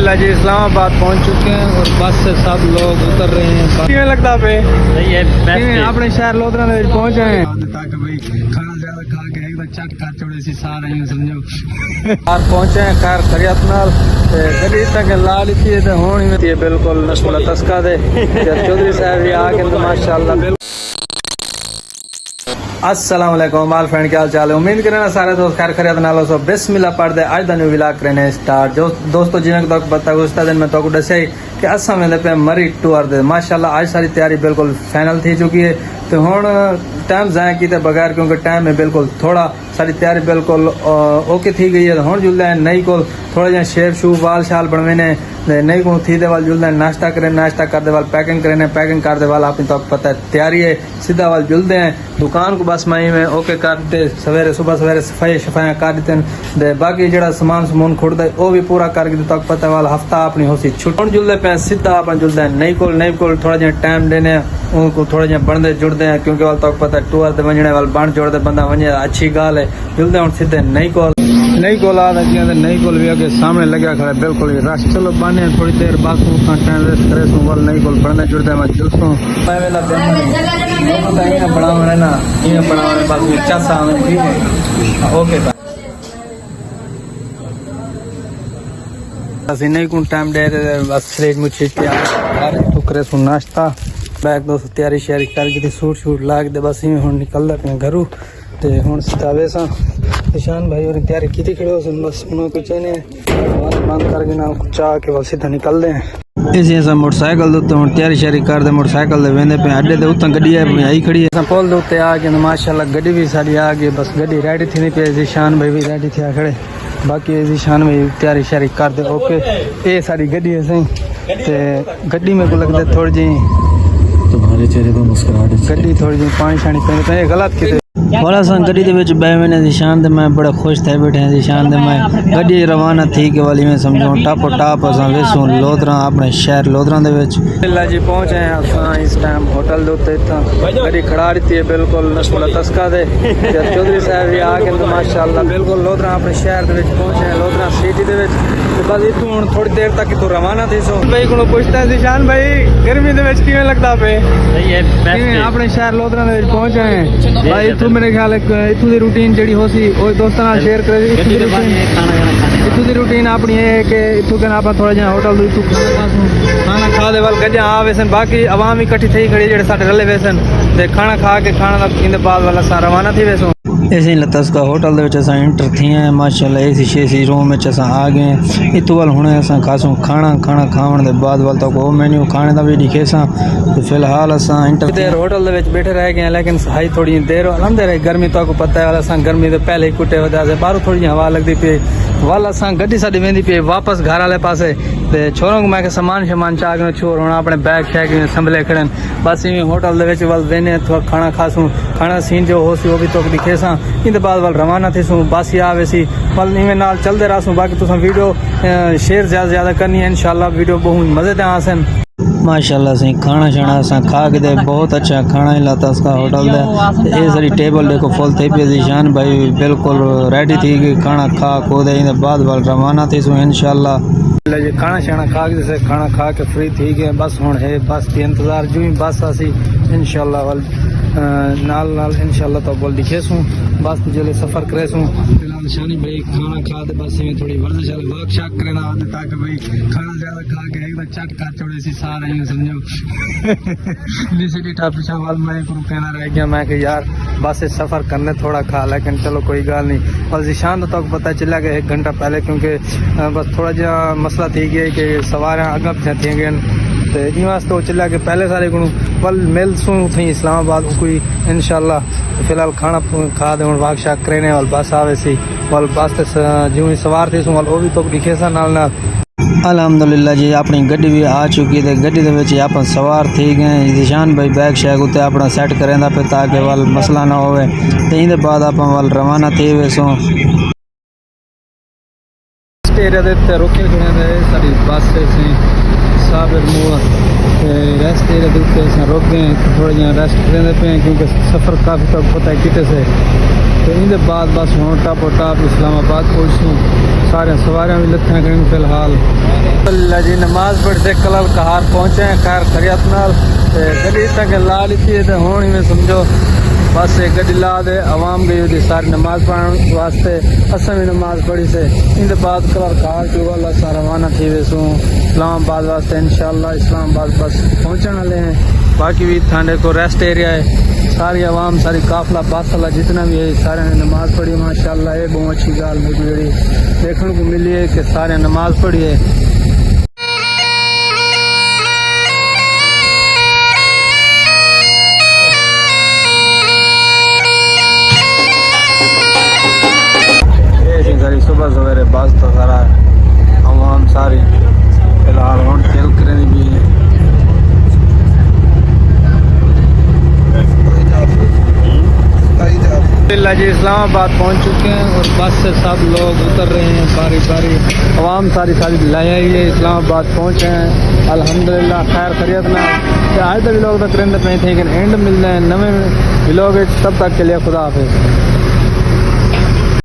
जी इस्लामाबाद पहुंच चुके हैं और बस से सब लोग उतर रहे हैं। किमें लगता पे अपने शहर लोधरा पहुंचे हैं ताकि भाई खाना ज्यादा खा के एकदम चट कर चोड़े सी सारा यूं समझो यार पहुंचे हैं खैर खरियत नाल गड्डी तक ला ली थी ते होनी थी बिल्कुल नस्ल तस्का दे चौधरी साहब भी आ गए माशाल्लाह। अस्सलाम वालेकुम माल फ्रेंड क्या हाल चाल है। उम्मीद करना सारे दोस्त खैर खरियत नालो सो बिस्मिल्लाह पढ़दे आज दा न्यू व्लॉग करने स्टार्ट। दोस्तों जिन्हें तक पता उस दिन मैं तो दस्या कि असा वेंदे पे मरी टूर दे माशाल्लाह आज सारी तैयारी बिल्कुल फाइनल थी चुकी है। तो हुण टाइम ज़ाया किए बगैर क्योंकि टाइम है बिल्कुल थोड़ा सारी तैयारी बिल्कुल ओके थी गई है। तो हुण जुलदे नई को थोड़ा जहा शेप शू वाल शाल बनवेने नई को थी दे वाल जुलदे नाश्ता करें नाश्ता करते वाल पैकिंग करें पैकिंग करते वाल अपनी तो पता है तैयारी है सीधा वाल जुलदे हैं दुकान को बस मई में ओके करते सवेरे सुबह सवेरे सफाई शफाइयाँ कर देते बाकी जरा समान समून खुड़ते वो भी पूरा करके तक पता वाल हफ्ता अपनी हो सी छुट जुलदे पे सीधा अपन जुलदे नई को थोड़ा जहा टाइम देने उनको थोड़ा जहा बनते जुड़ते हैं क्योंकि वाल तक पता टूर ते वजने वाल बन जोड़ते बंदा वजे अच्छी गाल है जुलदे हूँ सीधे नई को ला लगी नई को भी अगे सामने लगे खड़ा बिल्कुल रश चलो बने थोड़ी देर बाद टाइम वेस्ट करे वाल नई को बनते जुड़ते मैं जुलसूँ बनावे ना ये बनावे बस चासा ओके नहीं को टाइम दे बस फ्रिज में टुकरे सु नाश्ता बैग दोस्त तैयारी श्यारी करके सूट शूट लाग दे बस इवें हुण निकलदा पे घरों ते हुण सीधा सा ईशान भाई और तैयारी की खड़े हो बस उन्होंने कुछ ने बंद करके ना चाह के बस सीधा निकलते हैं। इसी असा मोटरसाइकिल दे हुण तैयारी श्यारी करदे मोटरसाइकिल दे वेंदे पे अड्डे दे उत्ते गड्डी आई खड़ी है पुल दे उत्ते आ गए माशाल्लाह गड्डी भी साडी आ गई बस गड्डी रेडी थी नहीं पे ईशान भाई भी रेडी थे खड़े बाकी ईशान भाई तैयारी श्यारी कर दे ओके ये सारी गड्डी है सही ते गड्डी में को लगता थोड़ी जी तुम्हारे चेहरे पर मुस्कुराहट गड्डी थोड़ी जी पानी शानी पे गलत किते बड़ा सा गड्डी दे विच बह मैंने निशान दे मैं बड़ा खुश थे बैठे हैं निशान दे मैं गड्डी रवाना थी के वाली में समझो टप टप असा वेसू लोधरा अपने शहर लोधरा दे विच अल्लाह जी पहुंचे हैं असा इस टाइम होटल दे उत्ते गड्डी खड़ा रही है बिल्कुल नस्ल तस्का दे चौधरी साहब भी आ गए माशाल्लाह बिल्कुल लोधरा अपने शहर दे विच पहुंचे हैं लोधरा सिटी दे विच बस इतु हुण थोड़ी देर तक तो रवाना थी सो भाई को पूछता है निशान भाई गर्मी दे विच किवें लगदा पे अपने शहर लोधरा दे विच पहुंचे हैं भाई इतु मेरे ख्याल इतू की रूटीन जी हो सी दोस्तों नाल शेयर करे इतू की रूटीन अपनी है कि इतू के आप थोड़ा जहा होटल इतू खाना खा दे वाल गजा आ वेसन बाकी आवाम इकट्ठी थी खड़ी जेडे साडे रले वेसन ते खाना खा के खाना इन बाद वाला सा रवाना थी वेसो ऐसे लतस का होटल दे विच असा एंटर थी हैं माशाल्लाह एसी शेसी रूम में असा आ गए इतू वाल हुणे असा खासू खाना खावन दे बाद वाल तक वो मेन्यू खाने दा भी दिखे सा तो फिलहाल असा एंटर देर होटल दे विच बैठे रह गए लेकिन सहाई थोड़ी देर अलहमद गर्मी तो आपको पता है वाला असा गर्मी दे पहले ही कुटे वजह से बाहरों थोड़ी हवा लगती पी वाल असा गड्डी साडी वेंदी पी वापस घर वाले पासे ते छोरों को मैं सामान शमान चाह के छोर हुण अपने बैग शैग संभले खड़े बस इवें होटल दे विच वाल वेने थोड़ा खाना खासूं खाना सीन जो हो सी वो भी तो दिखे सा इन बाद वाल रवाना थे सूँ बस आ वैसी वाल इवें नाल चलते रहसूँ बाकी तुम वीडियो शेयर ज़्यादा करनी है इंशाल्लाह वीडियो बहुत मज़े ते आसन माशाल्लाह सही खाना शाना असा खा के दे बहुत अच्छा खाना ही लाता उसका होटल दे ये सारी टेबल देखो फुल थी पे निशान भाई बिल्कुल रेडी थी कि खाना खा को दे इन बाद वाल रवाना थी सो इंशाल्लाह खाना शाना खा के जैसे खाना खा के फ्री थी गए बस हुण है बस के इंतजार जो ही बस आसी इंशाल्लाह वाल नाल नाल इंशाल्लाह तो बोल दिखे सूँ बस जो सफ़र करे सूँ फिलहाल शानी भाई खाना खा दे बस में थोड़ी वर्जिश वर्क शाक करे ना ताकि भाई खाना ज़्यादा खा के एकदम चट कर चोड़े सी सारा यूँ समझो लिसिटी पीछा वाल मैं को कहना रह गया मैं कि यार बस सफ़र करने थोड़ा खा लेकिन चलो कोई गल नहीं बस ईशान तो पता चला गया 1 घंटा पहले क्योंकि बस थोड़ा जहा मसला थी गया कि सवार अगर पीछा थी गए तो इन वास्ते चला के पहले सारे को वल मिल सूँ थी इस्लामाबाद कोई इंशाल्लाह फिलहाल खाना खा दे वाक शाक करे वाल बस आवे सी वाल बस जो ही सवार थी सूँ वाल वो भी तो दिखे सा नाल नाल अल्हम्दुलिल्लाह जी अपनी गड्डी भी आ चुकी है गड्डी दे विच आप सवार थी गए निशान भाई बैग शैग उत्ते अपना सेट करेंदा पे ताकि वाल मसला ना होवे ते इन बाद आप वाल रवाना थी वेसो एरिया दे रुके खड़े सारी बस से साबिर मुआ रेस्ट एरिया के रुक गए थोड़ा जहाँ रेस्ट करेंगे पे क्योंकि सफ़र काफ़ी तक पता है कितने से तो इनके बाद बस हूँ टप इस्लामाबाद पहुँचूँ सारे सवारियाँ भी लत्थें करें फिलहाल। अल्लाह जी नमाज पढ़ते कल कहार पहुँचे हैं खैर खरियत नाल गड्डी तक ला ली थी तो हूँ में समझो बस एक गड्डी ला दे आवाम गई हुई सारी नमाज पढ़ने वास्ते असा भी नमाज पढ़ी से इनके बाद कल कहार जो अल्लाह सा रवाना थी वेसूँ इस्लामाबाद वास्ते इंशाल्लाह इस्लामाबाद बस पहुँचने वाले हैं। बाकी भी थाने को रेस्ट एरिया है सारी आवाम सारी काफिला बस वाला जितना भी है सारे ने नमाज पढ़ी माशाल्लाह। ये बहुत अच्छी गाल मेरी देखने को मिली है कि सारे नमाज पढ़ी है। सारी सुबह सवेरे बस तो सारा आवाम सारी फिलहाल हम खेल करें भी है। जी इस्लामाबाद पहुंच चुके हैं और बस से सब लोग उतर रहे हैं बारी बारी आवाम सारी लाई आई है इस्लामाबाद पहुंचे हैं अल्हम्दुलिल्लाह खैर खैरियत ना आज तक लोग तो करेंगे पे थे लेकिन एंड मिलते हैं नवे लोग तब तक के लिए खुदा हाफिज़।